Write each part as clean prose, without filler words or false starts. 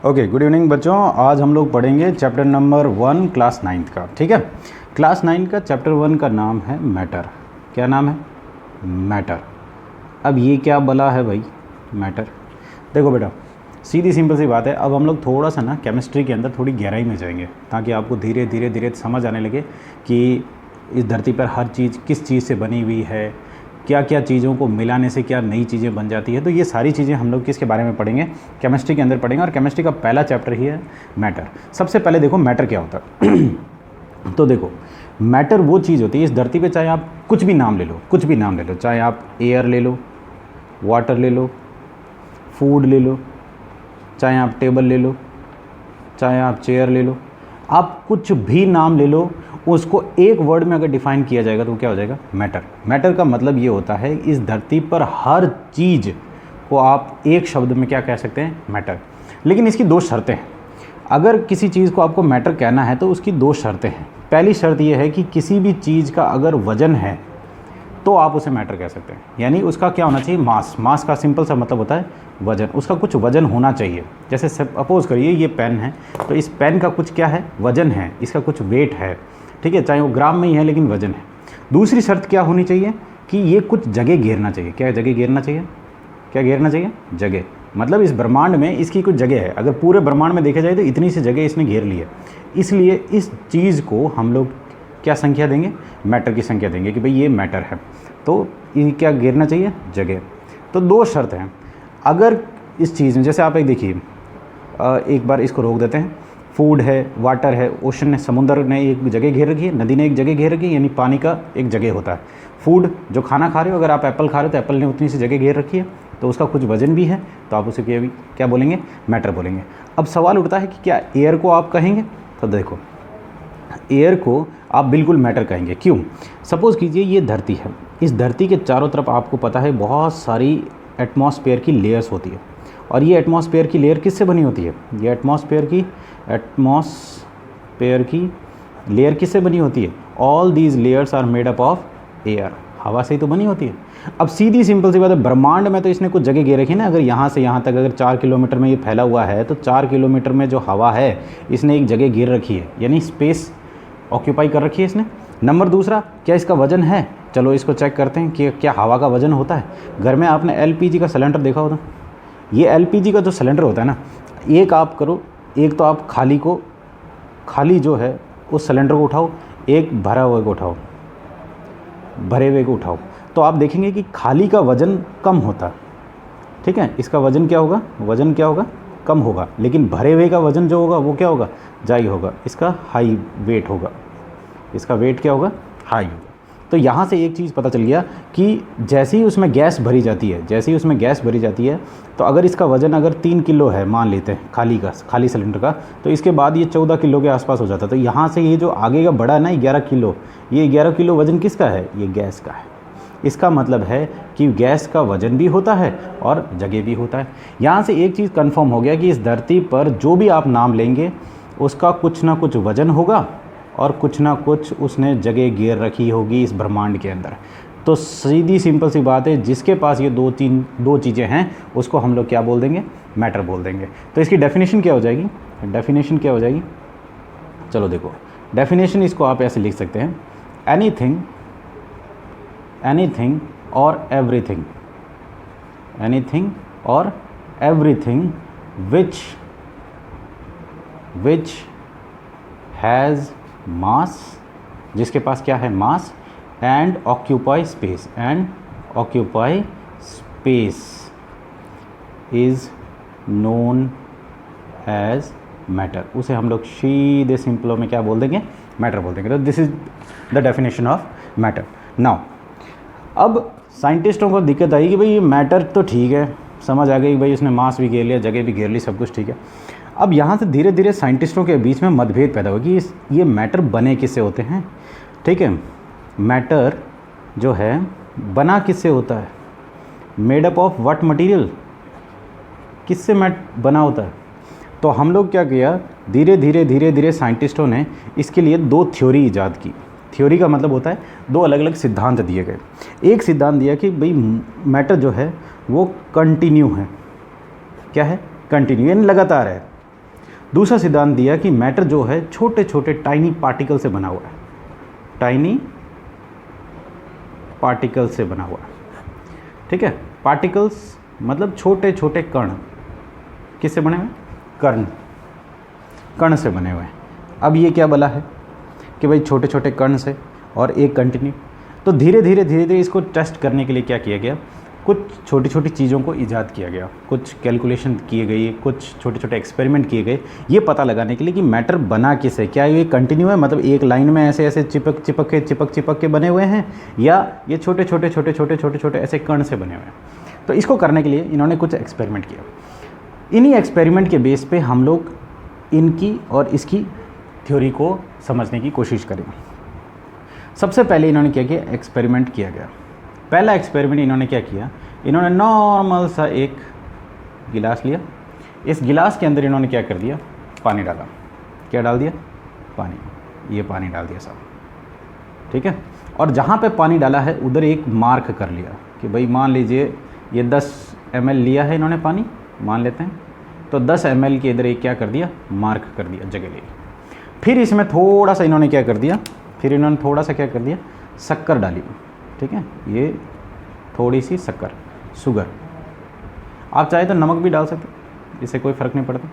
Okay, good evening बच्चों। आज हम लोग पढ़ेंगे चैप्टर नंबर 1 क्लास 9 का। ठीक है, क्लास 9 का चैप्टर 1 का नाम है मैटर। क्या नाम है? मैटर। अब ये क्या बला है भाई मैटर? देखो बेटा, सीधी सिंपल सी बात है। अब हम लोग थोड़ा सा ना केमिस्ट्री के अंदर थोड़ी गहराई में जाएंगे ताकि आपको धीरे धीरे धीरे समझ आने लगे कि इस धरती पर हर चीज़ किस चीज़ से बनी हुई है, क्या क्या चीज़ों को मिलाने से क्या नई चीज़ें बन जाती है। तो ये सारी चीज़ें हम लोग किसके बारे में पढ़ेंगे? केमिस्ट्री के अंदर पढ़ेंगे। और केमिस्ट्री का पहला चैप्टर ही है मैटर। सबसे पहले देखो मैटर क्या होता है। तो देखो, मैटर वो चीज़ होती है इस धरती पे, चाहे आप कुछ भी नाम ले लो, कुछ भी नाम ले लो, चाहे आप एयर ले लो, वाटर ले लो, फूड ले लो, चाहे आप टेबल ले लो, चाहे आप चेयर ले लो, आप कुछ भी नाम ले लो, उसको एक वर्ड में अगर डिफाइन किया जाएगा तो क्या हो जाएगा? मैटर। मैटर का मतलब ये होता है इस धरती पर हर चीज़ को आप एक शब्द में क्या कह सकते हैं? मैटर। लेकिन इसकी दो शर्तें हैं। अगर किसी चीज़ को आपको मैटर कहना है तो उसकी दो शर्तें हैं। पहली शर्त ये है कि किसी भी चीज़ का अगर वजन है तो आप उसे मैटर कह सकते हैं। यानी उसका क्या होना चाहिए? मास। मास का सिंपल सा मतलब होता है वजन। उसका कुछ वजन होना चाहिए। जैसे सपोज करिए ये पेन है, तो इस पेन का कुछ क्या है? वजन है, इसका कुछ वेट है। ठीक है, चाहे वो ग्राम में ही है लेकिन वजन है। दूसरी शर्त क्या होनी चाहिए कि ये कुछ जगह घेरना चाहिए। क्या जगह घेरना चाहिए? क्या घेरना चाहिए? जगह। मतलब इस ब्रह्मांड में इसकी कुछ जगह है। अगर पूरे ब्रह्मांड में देखा जाए तो इतनी सी जगह इसने घेर ली है। इसलिए इस चीज़ को हम लोग क्या संख्या देंगे? मैटर की संख्या देंगे कि भाई ये मैटर है। तो ये क्या घेरना चाहिए? जगह। तो दो शर्त हैं। अगर इस चीज़ में, जैसे आप एक देखिए, एक बार इसको रोक देते हैं। फूड है, वाटर है, ओशन ने, समुद्र ने एक जगह घेर रखी है, नदी ने एक जगह घेर रखी है, यानी पानी का एक जगह होता है। फूड जो खाना खा रहे हो, अगर आप एप्पल खा रहे हो तो एप्पल ने उतनी सी जगह घेर रखी है, तो उसका कुछ वजन भी है, तो आप उसे क्या बोलेंगे? मैटर बोलेंगे। अब सवाल उठता है कि क्या एयर को आप कहेंगे? तो देखो, एयर को आप बिल्कुल मैटर कहेंगे। क्यों? सपोज़ कीजिए ये धरती है। इस धरती के चारों तरफ आपको पता है बहुत सारी एटमॉस्फेयर की लेयर्स होती है। और ये एटमॉस्फेयर की लेयर किससे बनी होती है? ये एटमॉस्फेयर की लेयर किससे बनी होती है? All these layers are made up of air. हवा से ही तो बनी होती है। अब सीधी सिंपल सी बात है, ब्रह्मांड में तो इसने कुछ जगह घेर रखी है ना। अगर यहाँ से यहाँ तक अगर 4 किलोमीटर में ये फैला हुआ है तो 4 किलोमीटर में जो हवा है इसने एक जगह घेर रखी है, यानी स्पेस ऑक्यूपाई कर रखी है इसने। नंबर दूसरा, क्या इसका वजन है? चलो इसको चेक करते हैं कि क्या हवा का वजन होता है। घर में आपने एलपीजी का सिलेंडर देखा होता। ये एलपीजी का जो सिलेंडर होता है ना, एक आप करो, एक तो आप खाली जो है उस सिलेंडर को उठाओ, एक भरा हुए को उठाओ, भरे हुए को उठाओ, तो आप देखेंगे कि खाली का वज़न कम होता है। ठीक है, इसका वज़न क्या होगा? वज़न क्या होगा? कम होगा। लेकिन भरे हुए का वज़न जो होगा वो क्या होगा? ज़्यादा होगा। इसका हाई वेट होगा। इसका वेट क्या होगा? हाई होगा। तो यहाँ से एक चीज़ पता चल गया कि जैसे ही उसमें गैस भरी जाती है, तो अगर इसका वज़न अगर 3 किलो है, मान लेते हैं खाली सिलेंडर का, तो इसके बाद ये 14 किलो के आसपास हो जाता है। तो यहाँ से ये जो आगे का बड़ा है ना 11 किलो, ये 11 किलो वज़न किसका है? ये गैस का है। इसका मतलब है कि गैस का वज़न भी होता है और जगह भी होता है। यहाँ से एक चीज़ कंफर्म हो गया कि इस धरती पर जो भी आप नाम लेंगे उसका कुछ ना कुछ वज़न होगा और कुछ ना कुछ उसने जगह घेर रखी होगी इस ब्रह्मांड के अंदर। तो सीधी सिंपल सी बात है, जिसके पास ये दो चीज़ें हैं उसको हम लोग क्या बोल देंगे? मैटर बोल देंगे। तो इसकी डेफिनेशन क्या हो जाएगी? चलो देखो, डेफिनेशन इसको आप ऐसे लिख सकते हैं, एनीथिंग और एवरीथिंग विच हैज़ मास, जिसके पास क्या है? Mass, and occupy space is known as matter. उसे हम लोग सीधे सिंपलों में क्या बोल देंगे? मैटर बोल देंगे। तो this is the definition of matter. Now अब साइंटिस्टों को दिक्कत आई कि भाई ये मैटर तो ठीक है, समझ आ गई भाई, उसने मास भी घेर लिया, जगह भी घेर ली, सब कुछ ठीक है। अब यहाँ से धीरे धीरे साइंटिस्टों के बीच में मतभेद पैदा हुआ कि ये मैटर बने किससे होते हैं। ठीक है, मैटर जो है बना किससे होता है? Made up of what material? किससे बना होता है? तो हम लोग क्या किया, धीरे धीरे साइंटिस्टों ने इसके लिए 2 थ्योरी ईजाद की। थ्योरी का मतलब होता है 2 अलग अलग सिद्धांत दिए गए। एक सिद्धांत दिया कि भाई मैटर जो है वो कंटिन्यू है। क्या है? कंटिन्यू, यानी लगातार है। दूसरा सिद्धांत दिया कि मैटर जो है छोटे छोटे टाइनी पार्टिकल से बना हुआ है, टाइनी पार्टिकल से बना हुआ है। ठीक है, पार्टिकल्स मतलब छोटे छोटे कण, किससे बने हुए? कण, कण से बने हुए हैं। अब ये क्या बोला है कि भाई छोटे छोटे कण से और एक कंटिन्यू। तो धीरे धीरे इसको टेस्ट करने के लिए क्या किया गया, कुछ छोटी छोटी चीज़ों को ईजाद किया गया, कुछ कैलकुलेशन किए गए, कुछ छोटे छोटे एक्सपेरिमेंट किए गए, ये पता लगाने के लिए कि मैटर बना किससे। क्या ये कंटिन्यू है, मतलब एक लाइन में ऐसे ऐसे चिपक के बने हुए हैं, या ये छोटे छोटे ऐसे कण से बने हुए हैं। तो इसको करने के लिए इन्होंने कुछ एक्सपेरिमेंट किया। इन्हीं एक्सपेरिमेंट के बेस पे हम लोग इनकी और इसकी थ्योरी को समझने की कोशिश करेंगे। सबसे पहले इन्होंने क्या किया, एक्सपेरिमेंट किया गया। पहला एक्सपेरिमेंट इन्होंने क्या किया, इन्होंने नॉर्मल सा एक गिलास लिया। इस गिलास के अंदर इन्होंने क्या कर दिया, पानी डाला। क्या डाल दिया? पानी। ये पानी डाल दिया साहब, ठीक है। और जहाँ पे पानी डाला है उधर एक मार्क कर लिया कि भाई मान लीजिए ये 10 ml लिया है इन्होंने पानी, मान लेते हैं, तो 10 ml के इधर एक क्या कर दिया, मार्क कर दिया, जगह ले। फिर इसमें थोड़ा सा इन्होंने क्या कर दिया, फिर इन्होंने थोड़ा सा क्या कर दिया, शक्कर डाली। ठीक है, ये थोड़ी सी शक्कर, शुगर, आप चाहे तो नमक भी डाल सकते, इससे कोई फ़र्क नहीं पड़ता।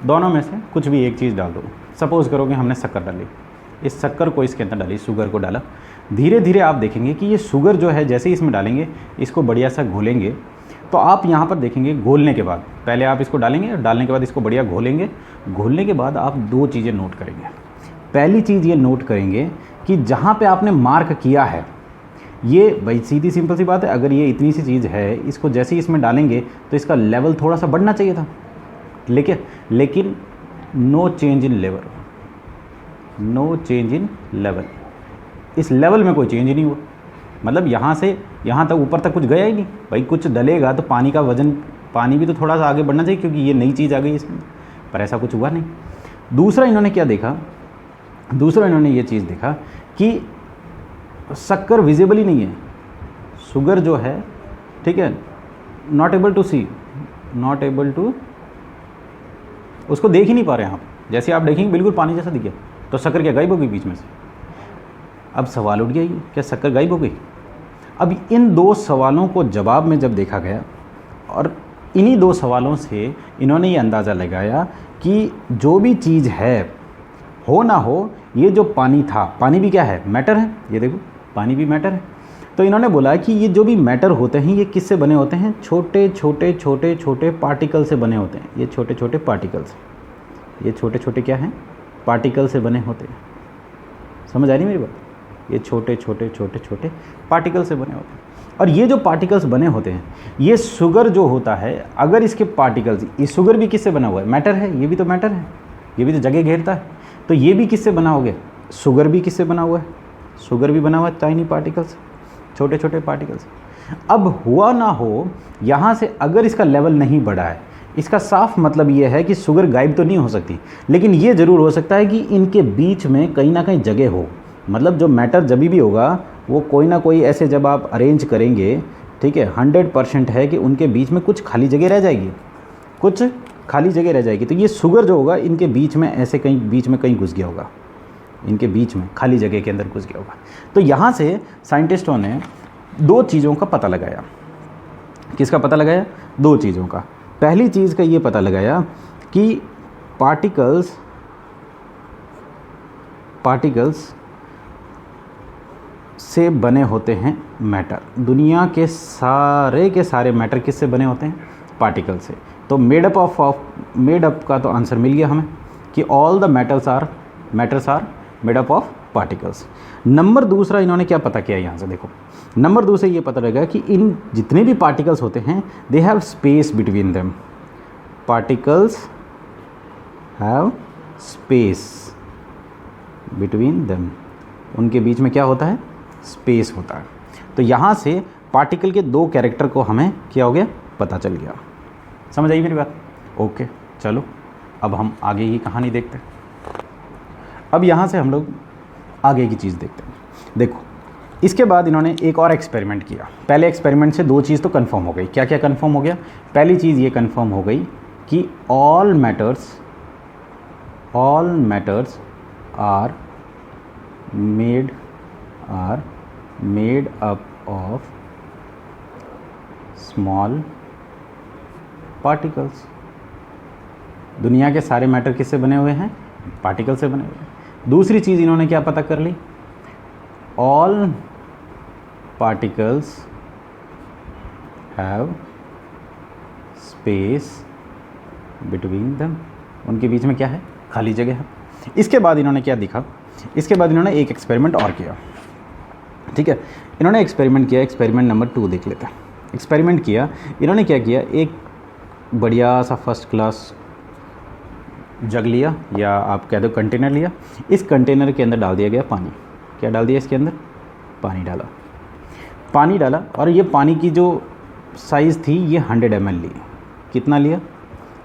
दोनों में से कुछ भी एक चीज़ डाल दो। सपोज़ करो कि हमने शक्कर डाली, इस शक्कर को इसके अंदर डाली, शुगर को डाला। धीरे धीरे आप देखेंगे कि ये शुगर जो है जैसे ही इसमें डालेंगे, इसको बढ़िया सा घोलेंगे, तो आप यहाँ पर देखेंगे घोलने के बाद, पहले आप इसको डालेंगे और डालने के बाद इसको बढ़िया घोलेंगे। घोलने के बाद आप दो चीज़ें नोट करेंगे। पहली चीज़ ये नोट करेंगे कि जहाँ पे आपने मार्क किया है, ये भाई सीधी सिंपल सी बात है, अगर ये इतनी सी चीज़ है, इसको जैसे ही इसमें डालेंगे तो इसका लेवल थोड़ा सा बढ़ना चाहिए था, लेकिन no change in level, no change in level, इस लेवल में कोई चेंज ही नहीं हुआ। मतलब यहाँ से यहाँ तक ऊपर तक कुछ गया ही नहीं। भाई कुछ डलेगा तो पानी का वज़न, पानी भी तो थोड़ा सा आगे बढ़ना चाहिए, क्योंकि ये नई चीज़ आ गई इसमें, पर ऐसा कुछ हुआ नहीं। दूसरा इन्होंने क्या देखा, दूसरा इन्होंने ये चीज़ देखा कि शक्कर विजिबल ही नहीं है, शुगर जो है, ठीक है, not able to see, not able to, उसको देख ही नहीं पा रहे हैं आप। जैसे आप देखेंगे बिल्कुल पानी जैसा दिखे, तो शक्कर क्या गायब हो गई बीच में से? अब सवाल उठ गया, क्या शक्कर गायब हो गई? अब इन दो सवालों को जवाब में जब देखा गया, और इन्हीं दो सवालों से इन्होंने ये अंदाज़ा लगाया कि जो भी चीज़ है, हो ना हो, ये जो पानी था, पानी भी क्या है, मैटर है। ये देखो पानी भी मैटर है। तो इन्होंने बोला कि ये जो भी मैटर होते हैं, ये किससे बने होते हैं, छोटे छोटे पार्टिकल से बने होते हैं। ये छोटे छोटे पार्टिकल्स, ये छोटे छोटे क्या हैं, पार्टिकल से बने होते हैं। समझ आ रही मेरी बात? ये छोटे छोटे पार्टिकल से बने होते हैं। और ये जो पार्टिकल्स बने होते हैं, ये शुगर जो होता है, अगर इसके पार्टिकल्स, ये शुगर भी किससे बना हुआ है, मैटर है, ये भी तो मैटर है, ये भी तो जगह घेरता है। तो ये भी किससे बना हो गया, शुगर भी किससे बना हुआ है, शुगर भी बना हुआ है टाइनी पार्टिकल्स, छोटे छोटे पार्टिकल्स। अब हुआ ना हो, यहाँ से अगर इसका लेवल नहीं बढ़ा है, इसका साफ मतलब ये है कि शुगर गायब तो नहीं हो सकती, लेकिन ये ज़रूर हो सकता है कि इनके बीच में कहीं ना कहीं जगह हो। मतलब जो मैटर जब भी होगा, वो कोई ना कोई ऐसे जब आप अरेंज करेंगे, ठीक है, 100% है कि उनके बीच में कुछ खाली जगह रह जाएगी, कुछ खाली जगह रह जाएगी। तो ये शुगर जो होगा, इनके बीच में ऐसे कहीं बीच में कहीं घुस गया होगा, इनके बीच में खाली जगह के अंदर घुस गया होगा। तो यहाँ से साइंटिस्टों ने दो चीज़ों का पता लगाया। किसका पता लगाया? दो चीज़ों का। पहली चीज़ का ये पता लगाया कि पार्टिकल्स से बने होते हैं मैटर। दुनिया के सारे मैटर किससे बने होते हैं? पार्टिकल से। तो मेड अप का तो आंसर मिल गया हमें कि all the matters are made up of particles. नंबर दूसरा इन्होंने क्या पता किया, यहाँ से देखो, नंबर दूसरा ये पता लगा कि इन जितने भी पार्टिकल्स होते हैं, they have space between them. Particles have space between them, उनके बीच में क्या होता है? स्पेस होता है। तो यहाँ से पार्टिकल के दो कैरेक्टर को हमें क्या हो गया, पता चल गया। समझ आई मेरी बात? ओके, चलो अब हम आगे की कहानी देखते हैं। अब यहाँ से हम लोग आगे की चीज़ देखते हैं। देखो, इसके बाद इन्होंने एक और एक्सपेरिमेंट किया। पहले एक्सपेरिमेंट से दो चीज़ तो कंफर्म हो गई। क्या क्या कंफर्म हो गया? पहली चीज़ ये कंफर्म हो गई कि all matters all matters are made up of small particles. दुनिया के सारे मैटर किससे बने हुए हैं? पार्टिकल से बने हुए हैं। दूसरी चीज़ इन्होंने क्या पता कर ली? All particles have space between them. उनके बीच में क्या है? खाली जगह है। इसके बाद इन्होंने क्या दिखा? इसके बाद इन्होंने एक एक्सपेरिमेंट और किया। ठीक है, इन्होंने एक्सपेरिमेंट किया। एक्सपेरिमेंट नंबर 2 देख लेते हैं। एक्सपेरिमेंट किया इन्होंने, क्या किया? एक बढ़िया सा फर्स्ट क्लास जग लिया, या आप कह दो कंटेनर लिया। इस कंटेनर के अंदर डाल दिया गया पानी। क्या डाल दिया इसके अंदर? पानी डाला। पानी डाला और ये पानी की जो साइज़ थी ये 100 ml ली। कितना लिया?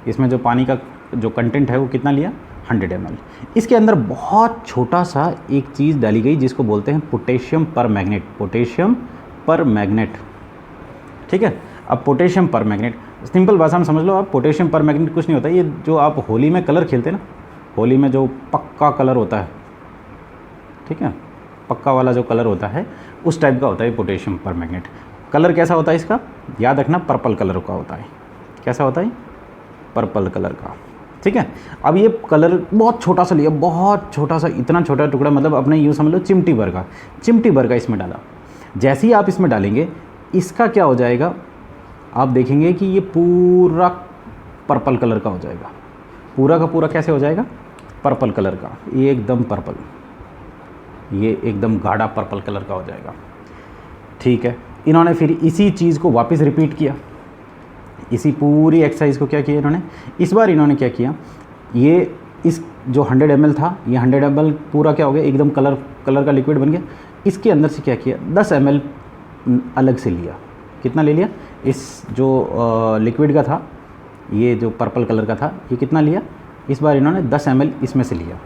इसमें जो पानी का जो कंटेंट है वो कितना लिया? 100 ml। इसके अंदर बहुत छोटा सा एक चीज़ डाली गई जिसको बोलते हैं पोटेशियम परमैंगनेट। पोटेशियम परमैंगनेट, ठीक है। अब पोटेशियम परमैंगनेट, सिंपल भाषा में समझ लो आप, पोटेशियम परमैंगनेट कुछ नहीं होता। ये जो आप होली में कलर खेलते हैं ना, होली में जो पक्का कलर होता है, ठीक है, पक्का वाला जो कलर होता है उस टाइप का होता है पोटेशियम परमैंगनेट। कलर कैसा होता है इसका? याद रखना, पर्पल कलर का होता है। कैसा होता है? पर्पल कलर का, ठीक है। अब ये कलर बहुत छोटा सा लिया, बहुत छोटा सा, इतना छोटा टुकड़ा, मतलब अपने यूँ समझ लो चिमटी भर का, चिमटी भर का इसमें डाला। जैसे ही आप इसमें डालेंगे इसका क्या हो जाएगा? आप देखेंगे कि ये पूरा पर्पल कलर का हो जाएगा। पूरा का पूरा कैसे हो जाएगा? पर्पल कलर का। ये एकदम पर्पल, ये एकदम गाढ़ा पर्पल कलर का हो जाएगा, ठीक है। इन्होंने फिर इसी चीज़ को वापस रिपीट किया। इसी पूरी एक्सरसाइज को क्या किया इन्होंने? इस बार इन्होंने क्या किया? ये इस जो 100 ml था, ये 100 ml पूरा क्या हो गया? एकदम कलर का लिक्विड बन गया। इसके अंदर से क्या किया? 10 ml अलग से लिया। कितना ले लिया? इस जो लिक्विड का था, ये जो पर्पल कलर का था, ये कितना लिया? इस बार इन्होंने 10 ml इसमें से लिया।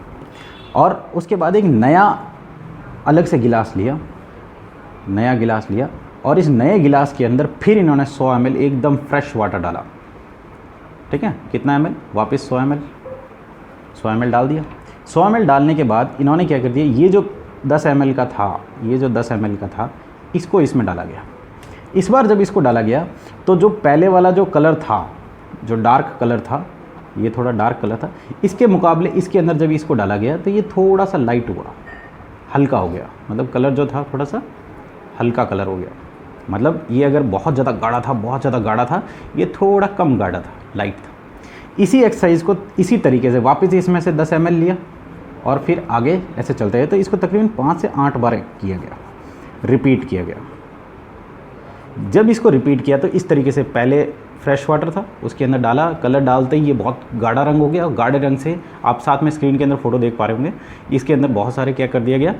और उसके बाद एक नया अलग से गिलास लिया, नया गिलास लिया, और इस नए गिलास के अंदर फिर इन्होंने 100 ml एकदम फ्रेश वाटर डाला, ठीक है। कितना ml? वापस 100 ml डाल दिया। 100 ml डालने के बाद इन्होंने क्या कर दिया? ये जो 10 ml का था, ये जो 10 ml का था, इसको इसमें डाला गया। इस बार जब इसको डाला गया तो जो पहले वाला जो कलर था, जो डार्क कलर था, ये थोड़ा डार्क कलर था, इसके मुकाबले इसके अंदर जब इसको डाला गया तो ये थोड़ा सा लाइट हुआ, हल्का हो गया। मतलब कलर जो था थोड़ा सा हल्का कलर हो गया। मतलब ये अगर बहुत ज़्यादा गाढ़ा था, बहुत ज़्यादा गाढ़ा था, ये थोड़ा कम गाढ़ा था, लाइट था। इसी एक्सरसाइज को इसी तरीके से वापस इसमें से 10 ml लिया और फिर आगे ऐसे चलते गए। तो इसको तकरीबन 5 से 8 बार किया गया, रिपीट किया गया। जब इसको रिपीट किया तो इस तरीके से पहले फ्रेश वाटर था, उसके अंदर डाला, कलर डालते ही ये बहुत गाढ़ा रंग हो गया। और गाढ़े रंग से आप साथ में स्क्रीन के अंदर फोटो देख पा रहे होंगे, इसके अंदर बहुत सारे क्या कर दिया गया,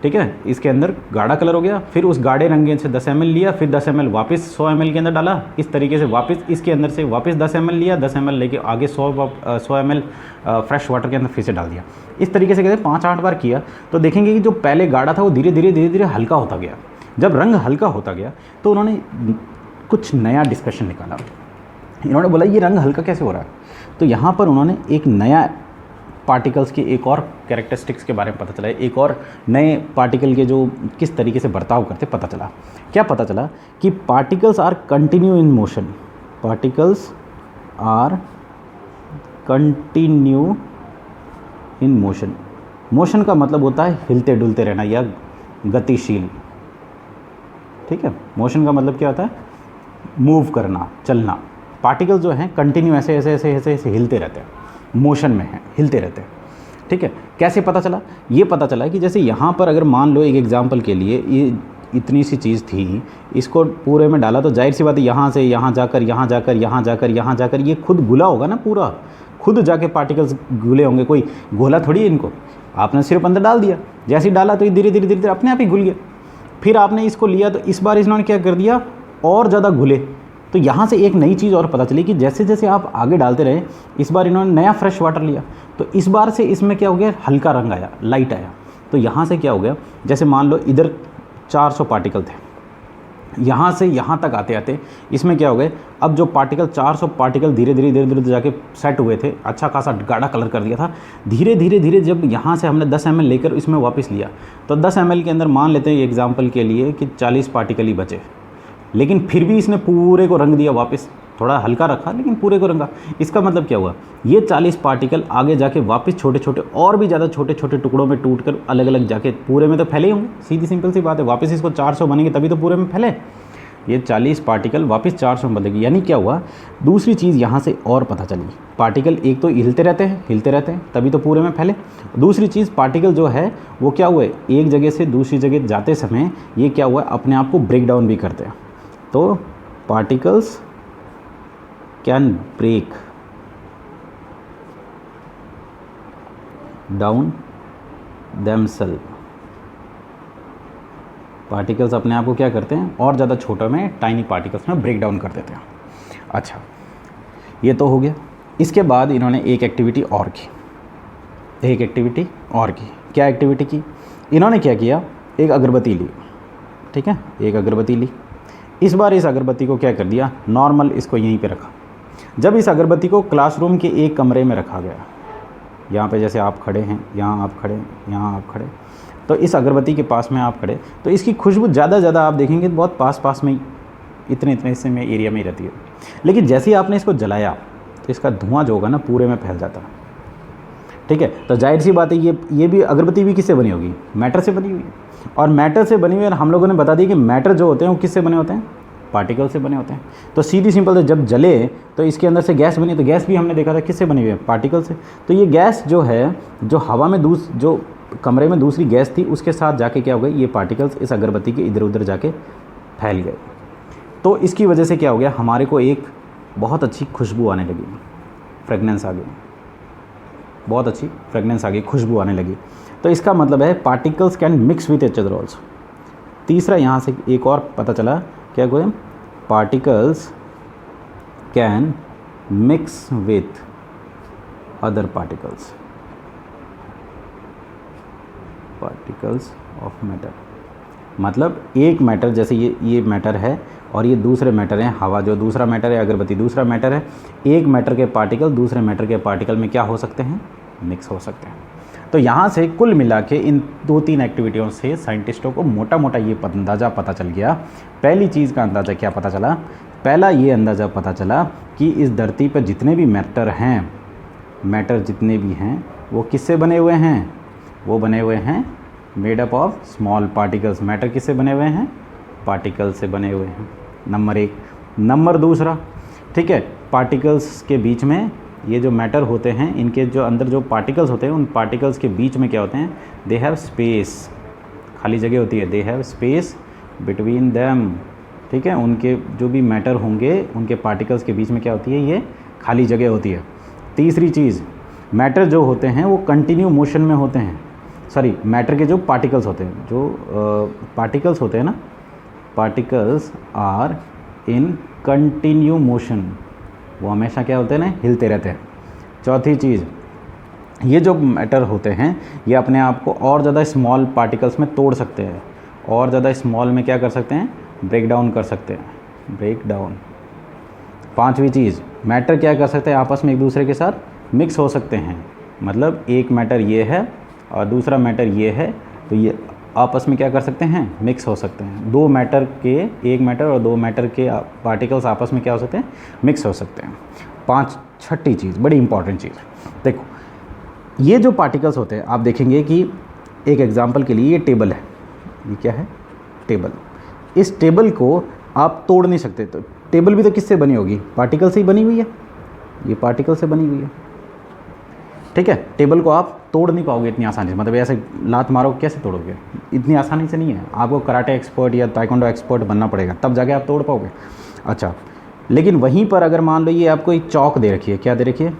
ठीक है, इसके अंदर गाढ़ा कलर हो गया। फिर उस गाढ़े रंग से 10 ml लिया, फिर 10 ml वापस 100 ml के अंदर डाला। इस तरीके से वापस इसके अंदर से वापस 10 ml लिया, 10 ml लेके आगे 100 ml फ्रेश वाटर के अंदर फिर से डाल दिया। इस तरीके से कहते 5-8 बार किया तो देखेंगे कि जो पहले गाढ़ा था वो धीरे धीरे हल्का होता गया। जब रंग हल्का होता गया तो उन्होंने कुछ नया डिस्कशन निकाला। इन्होंने बोला ये रंग हल्का कैसे हो रहा है? तो यहाँ पर उन्होंने एक नया पार्टिकल्स के एक और कैरेक्टरिस्टिक्स के बारे में पता चला, एक और नए पार्टिकल के जो किस तरीके से बर्ताव करते पता चला। क्या पता चला? कि particles are continue in motion. Particles are continue in motion. Motion का मतलब होता है हिलते डुलते रहना या गतिशील, ठीक है। मोशन का मतलब क्या होता है? मूव करना, चलना। पार्टिकल्स जो हैं कंटिन्यू ऐसे ऐसे ऐसे ऐसे ऐसे हिलते रहते हैं, मोशन में हैं, हिलते रहते हैं, ठीक है। कैसे पता चला? ये पता चला कि जैसे यहाँ पर अगर मान लो एक एग्जांपल के लिए ये इतनी सी चीज़ थी, इसको पूरे में डाला तो जाहिर सी बात है यहाँ से यहाँ जाकर यहाँ जाकर यहाँ जाकर यहाँ जाकर ये खुद घुला होगा ना, पूरा खुद जाके पार्टिकल्स घुले होंगे। कोई घोला थोड़ी है इनको, आपने सिर्फ अंदर डाल दिया। जैसे ही डाला तो ये धीरे धीरे अपने आप ही घुल गया। फिर आपने इसको लिया तो इस बार इन्होंने क्या कर दिया? और ज़्यादा घुले। तो यहाँ से एक नई चीज़ और पता चली कि जैसे जैसे आप आगे डालते रहे, इस बार इन्होंने नया फ्रेश वाटर लिया तो इस बार से इसमें क्या हो गया? हल्का रंग आया, लाइट आया। तो यहाँ से क्या हो गया? जैसे मान लो इधर 400 पार्टिकल थे, यहाँ से यहाँ तक आते आते इसमें क्या हो गए, अब जो पार्टिकल 400 पार्टिकल धीरे धीरे जाके सेट हुए थे, अच्छा खासा गाढ़ा कलर कर दिया था, धीरे धीरे जब यहाँ से हमने 10 ml लेकर इसमें वापस लिया तो 10 ml के अंदर मान लेते हैं एग्जाम्पल के लिए कि 40 पार्टिकल ही बचे, लेकिन फिर भी इसने पूरे को रंग दिया वापस, थोड़ा हल्का रखा लेकिन पूरे को रंगा। इसका मतलब क्या हुआ, ये 40 पार्टिकल आगे जाके वापस छोटे छोटे और भी ज़्यादा छोटे छोटे टुकड़ों में टूटकर अलग अलग जाके पूरे में तो फैले होंगे, सीधी सिंपल सी बात है, वापस इसको 400 बनेंगे तभी तो पूरे में फैले। ये 40 पार्टिकल वापस 400 में बदलेगी, यानी क्या हुआ, दूसरी चीज़ यहाँ से और पता चली, पार्टिकल एक तो हिलते रहते हैं तभी तो पूरे में फैले। दूसरी चीज़ पार्टिकल जो है वो क्या हुए, एक जगह से दूसरी जगह जाते समय ये क्या हुआ, अपने आप को ब्रेक डाउन भी करते हैं। तो particles can break down themselves, particles अपने आप को क्या करते हैं और ज़्यादा छोटा में टाइनी पार्टिकल्स में ब्रेक डाउन कर देते हैं। अच्छा, ये तो हो गया। इसके बाद इन्होंने एक एक्टिविटी और की, क्या एक्टिविटी की, इन्होंने क्या किया, एक अगरबत्ती ली, ठीक है, एक अगरबत्ती ली। इस बार इस अगरबत्ती को क्या कर दिया, नॉर्मल इसको यहीं पे रखा। जब इस अगरबत्ती को क्लासरूम के एक कमरे में रखा गया, यहाँ पे जैसे आप खड़े हैं, यहाँ आप खड़े, यहाँ आप खड़े, तो इस अगरबत्ती के पास में आप खड़े, तो इसकी खुशबू ज़्यादा आप देखेंगे बहुत पास में ही, इतने हिस्से में एरिया में ही रहती है। लेकिन जैसे ही आपने इसको जलाया तो इसका धुआं जो होगा ना पूरे में फैल जाता है, ठीक है। तो जाहिर सी बात है ये भी अगरबत्ती भी किससे बनी होगी, मैटर से बनी हुई है। और मैटर से बनी हुई है, हम लोगों ने बता दिया कि मैटर जो होते हैं वो किससे बने होते हैं, पार्टिकल से बने होते हैं। तो सीधी सिंपल से जब जले तो इसके अंदर से गैस बनी, तो गैस भी हमने देखा था किससे बनी हुई है, पार्टिकल से। तो ये गैस जो है, जो हवा में जो कमरे में दूसरी गैस थी उसके साथ जाके क्या हो गई, ये पार्टिकल्स इस अगरबत्ती के इधर उधर जाके फैल गए। तो इसकी वजह से क्या हो गया, हमारे को एक बहुत अच्छी खुशबू आने लगी, फ्रेगनेंस आ गई, बहुत अच्छी फ्रेगनेंस आ गई, खुशबू आने लगी। तो इसका मतलब है particles can mix with each other also. तीसरा यहाँ से एक और पता चला, क्या कोई, particles can mix with other particles of matter. मतलब एक मैटर, जैसे ये मैटर है और ये दूसरे मैटर हैं, हवा जो दूसरा मैटर है, अगरबत्ती दूसरा मैटर है, एक मैटर के पार्टिकल दूसरे मैटर के पार्टिकल में क्या हो सकते हैं, मिक्स हो सकते हैं। तो यहाँ से कुल मिला के इन 2-3 एक्टिविटियों से साइंटिस्टों को मोटा मोटा ये अंदाज़ा पता चल गया। पहली चीज़ का अंदाज़ा क्या पता चला, पहला ये अंदाज़ा पता चला कि इस धरती पर जितने भी मैटर जितने भी हैं वो किससे बने हुए हैं, वो बने हुए हैं made up of small particles. Matter किससे बने हुए हैं, पार्टिकल से बने हुए हैं, नंबर 1। नंबर दूसरा, ठीक है, पार्टिकल्स के बीच में ये जो मैटर होते हैं, इनके जो अंदर जो पार्टिकल्स होते हैं, उन पार्टिकल्स के बीच में क्या होते हैं, दे हैव स्पेस, खाली जगह होती है, they have space between them, ठीक है। उनके जो भी मैटर होंगे उनके पार्टिकल्स के बीच में क्या होती है, ये खाली जगह होती है। तीसरी चीज़, मैटर जो होते हैं वो कंटिन्यू मोशन में होते हैं, सॉरी, मैटर के जो पार्टिकल्स होते हैं, जो पार्टिकल्स होते हैं ना, particles are in continue motion, वो हमेशा क्या होते हैं ना, हिलते रहते हैं। चौथी चीज़, ये जो मैटर होते हैं ये अपने आप को और ज़्यादा स्मॉल पार्टिकल्स में तोड़ सकते हैं, और ज़्यादा स्मॉल में क्या कर सकते हैं, ब्रेक डाउन कर सकते हैं, ब्रेक डाउन। पांचवी चीज़, मैटर क्या कर सकते हैं, आपस में एक दूसरे के साथ मिक्स हो सकते हैं। मतलब एक मैटर ये है और दूसरा मैटर ये है, तो ये आपस में क्या कर सकते हैं, मिक्स हो सकते हैं। दो मैटर के, एक मैटर और दो मैटर के पार्टिकल्स आपस में क्या हो सकते हैं, मिक्स हो सकते हैं। छठी चीज़, बड़ी इंपॉर्टेंट चीज़, देखो ये जो पार्टिकल्स होते हैं, आप देखेंगे कि एक एग्जांपल के लिए ये टेबल है, ये क्या है, टेबल। इस टेबल को आप तोड़ नहीं सकते, तो टेबल भी तो किससे बनी होगी, पार्टिकल से ही बनी हुई है, ये पार्टिकल से बनी हुई है, ठीक है। टेबल को आप तोड़ नहीं पाओगे इतनी आसानी से, मतलब ऐसे लात मारो कैसे तोड़ोगे, इतनी आसानी से नहीं है। आपको कराटे एक्सपर्ट या ताइक्वांडो एक्सपर्ट बनना पड़ेगा, तब जाके आप तोड़ पाओगे। अच्छा, लेकिन वहीं पर अगर मान लो ये आपको एक चौक दे रखी है, क्या दे रखी है,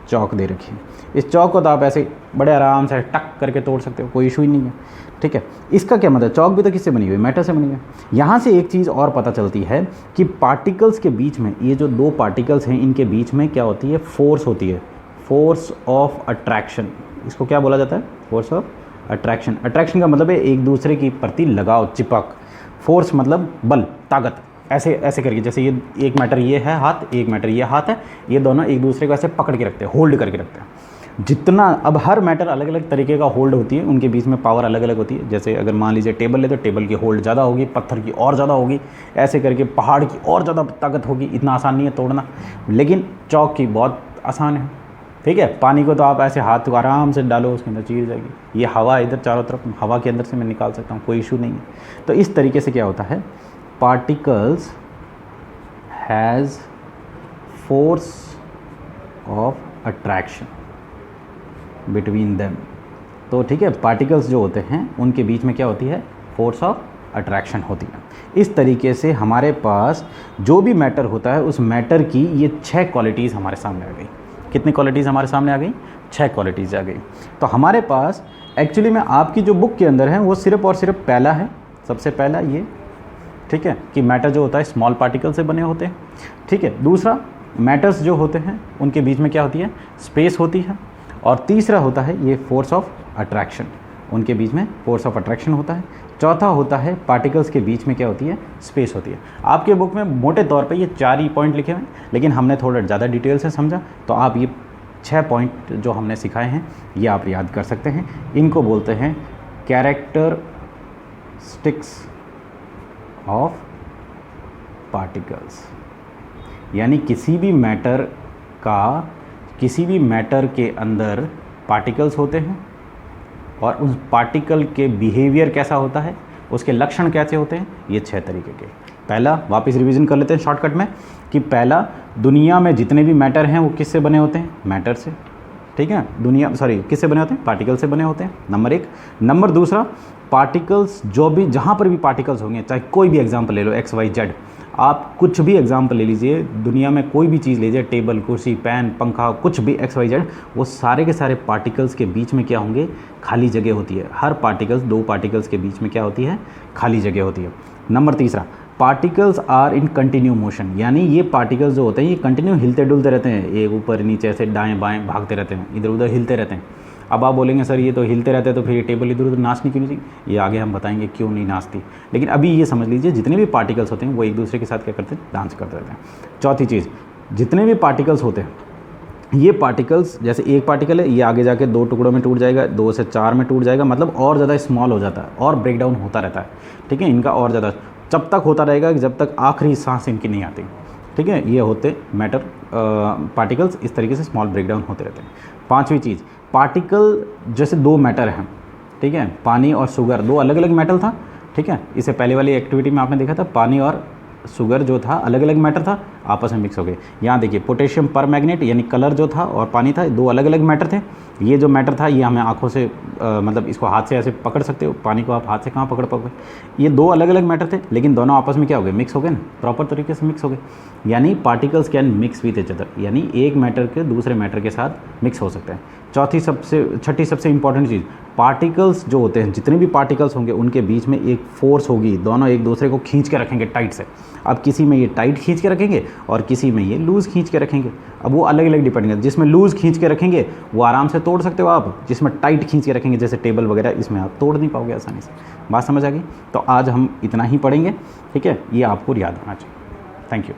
चौक दे रखी है, इस चौक को तो आप ऐसे बड़े आराम से टक करके तोड़ सकते हो, कोई इशू ही नहीं है, ठीक है। इसका क्या मतलब, चौक भी तो किससे बनी हुई है, मैटर से बनी हुई है। यहाँ से एक चीज़ और पता चलती है कि पार्टिकल्स के बीच में, ये जो दो पार्टिकल्स हैं इनके बीच में क्या होती है, फोर्स होती है, फोर्स ऑफ अट्रैक्शन। इसको क्या बोला जाता है, फोर्स ऑफ अट्रैक्शन। अट्रैक्शन का मतलब है एक दूसरे की प्रति लगाव, चिपक। फोर्स मतलब बल, ताकत, ऐसे ऐसे करके, जैसे ये एक मैटर ये है हाथ, एक मैटर ये हाथ है, ये दोनों एक दूसरे को ऐसे पकड़ के रखते हैं, होल्ड करके रखते हैं। जितना, अब हर मैटर अलग अलग तरीके का होल्ड होती है, उनके बीच में पावर अलग अलग होती है। जैसे अगर मान लीजिए टेबल है तो टेबल की होल्ड ज़्यादा होगी, पत्थर की और ज़्यादा होगी, ऐसे करके पहाड़ की और ज़्यादा ताकत होगी। इतना आसान नहीं है तोड़ना, लेकिन चौक की बहुत आसान है। ठीक है, पानी को तो आप ऐसे हाथ को आराम से डालो, उसके अंदर चीर जाएगी। ये हवा इधर चारों तरफ, हवा के अंदर से मैं निकाल सकता हूँ, कोई इशू नहीं है। तो इस तरीके से क्या होता है, particles has force of attraction between them. तो ठीक है, पार्टिकल्स जो होते हैं उनके बीच में क्या होती है, फोर्स ऑफ अट्रैक्शन होती है। इस तरीके से हमारे पास जो भी मैटर होता है उस मैटर की ये 6 क्वालिटीज़ हमारे सामने आ गई। कितनी क्वालिटीज़ हमारे सामने आ गई, 6 क्वालिटीज़ आ गई। तो हमारे पास एक्चुअली में आपकी जो बुक के अंदर है वो सिर्फ और सिर्फ पहला है, सबसे पहला ये, ठीक है, कि मैटर जो होता है स्मॉल पार्टिकल से बने होते हैं। ठीक है, दूसरा मैटर्स जो होते हैं उनके बीच में क्या होती है, स्पेस होती है। और तीसरा होता है ये फोर्स ऑफ अट्रैक्शन, उनके बीच में फोर्स ऑफ अट्रैक्शन होता है। चौथा होता है पार्टिकल्स के बीच में क्या होती है, स्पेस होती है। आपके बुक में मोटे तौर पे ये 4 ही पॉइंट लिखे हुए हैं, लेकिन हमने थोड़ा ज़्यादा डिटेल से समझा, तो आप ये 6 पॉइंट जो हमने सिखाए हैं ये आप याद कर सकते हैं। इनको बोलते हैं कैरेक्टरिस्टिक्स ऑफ पार्टिकल्स। यानी किसी भी मैटर के अंदर पार्टिकल्स होते हैं और उस पार्टिकल के बिहेवियर कैसा होता है, उसके लक्षण कैसे होते हैं, ये 6 तरीके के। पहला, वापस रिवीजन कर लेते हैं शॉर्टकट में, कि पहला, दुनिया में जितने भी मैटर हैं वो किससे बने होते हैं, मैटर से। ठीक है, किससे बने होते हैं, पार्टिकल से बने होते हैं, नंबर 1। नंबर दूसरा, पार्टिकल्स जो भी, जहाँ पर भी पार्टिकल्स होंगे, चाहे कोई भी एग्जाम्पल ले लो, XYZ, आप कुछ भी एग्जाम्पल ले लीजिए, दुनिया में कोई भी चीज़ लीजिए, टेबल, कुर्सी, पेन, पंखा, कुछ भी XYZ, वो सारे के सारे पार्टिकल्स के बीच में क्या होंगे, खाली जगह होती है। हर पार्टिकल्स, 2 पार्टिकल्स के बीच में क्या होती है, खाली जगह होती है। नंबर तीसरा, particles are in continue motion, यानी ये पार्टिकल्स जो होते हैं ये कंटिन्यू हिलते डुलते रहते हैं, एक ऊपर नीचे ऐसे दाएं बाएं भागते रहते हैं, इधर उधर हिलते रहते हैं। अब आप बोलेंगे सर ये तो हिलते रहते हैं तो फिर ये टेबल इधर उधर नाचनी क्यों नहीं चाहिए, ये आगे हम बताएंगे क्यों नहीं नाचती। लेकिन अभी ये समझ लीजिए, जितने भी पार्टिकल्स होते हैं वो एक दूसरे के साथ क्या करते हैं, डांस करते रहते हैं। चौथी चीज़, जितने भी पार्टिकल्स होते हैं, ये पार्टिकल्स, जैसे एक पार्टिकल है, ये आगे जाके 2 टुकड़ों में टूट जाएगा, 2 से 4 में टूट जाएगा, मतलब और ज़्यादा स्मॉल हो जाता है और ब्रेक डाउन होता रहता है। ठीक है, इनका और ज़्यादा जब तक होता रहेगा जब तक आखिरी सांस इनकी नहीं आती। ठीक है, ये होते मैटर पार्टिकल्स, इस तरीके से स्मॉल ब्रेकडाउन होते रहते हैं। पांचवी चीज़, पार्टिकल जैसे 2 मैटर हैं, ठीक है, पानी और शुगर, 2 अलग अलग मेटल था। ठीक है, इससे पहले वाली एक्टिविटी में आपने देखा था पानी और शुगर जो था अलग अलग मैटर था, आपस में मिक्स हो गए। यहाँ देखिए पोटेशियम पर मैग्नेट, यानी कलर जो था और पानी था, 2 अलग अलग मैटर थे। ये जो मैटर था ये हमें आंखों से मतलब इसको हाथ से ऐसे पकड़ सकते हो, पानी को आप हाथ से कहाँ पकड़ पाओगे। ये 2 अलग अलग मैटर थे, लेकिन दोनों आपस में क्या हो गए, मिक्स हो गए ना, प्रॉपर तरीके से मिक्स हो गए। यानी particles can mix with each other, यानी एक मैटर के दूसरे मैटर के साथ मिक्स हो सकते हैं। छठी सबसे इंपॉर्टेंट चीज़, पार्टिकल्स जो होते हैं, जितने भी पार्टिकल्स होंगे उनके बीच में एक फोर्स होगी, दोनों एक दूसरे को खींच के रखेंगे टाइट से। अब किसी में ये टाइट खींच के रखेंगे और किसी में ये लूज़ खींच के रखेंगे। अब वो अलग अलग डिपेंड करते, जिसमें लूज़ खींच के रखेंगे वो आराम से तोड़ सकते हो आप, जिसमें टाइट खींच के रखेंगे जैसे टेबल वगैरह, इसमें आप तोड़ नहीं पाओगे आसानी से। बात समझ आ गई? तो आज हम इतना ही पढ़ेंगे, ठीक है, ये आपको याद होना चाहिए। Thank you.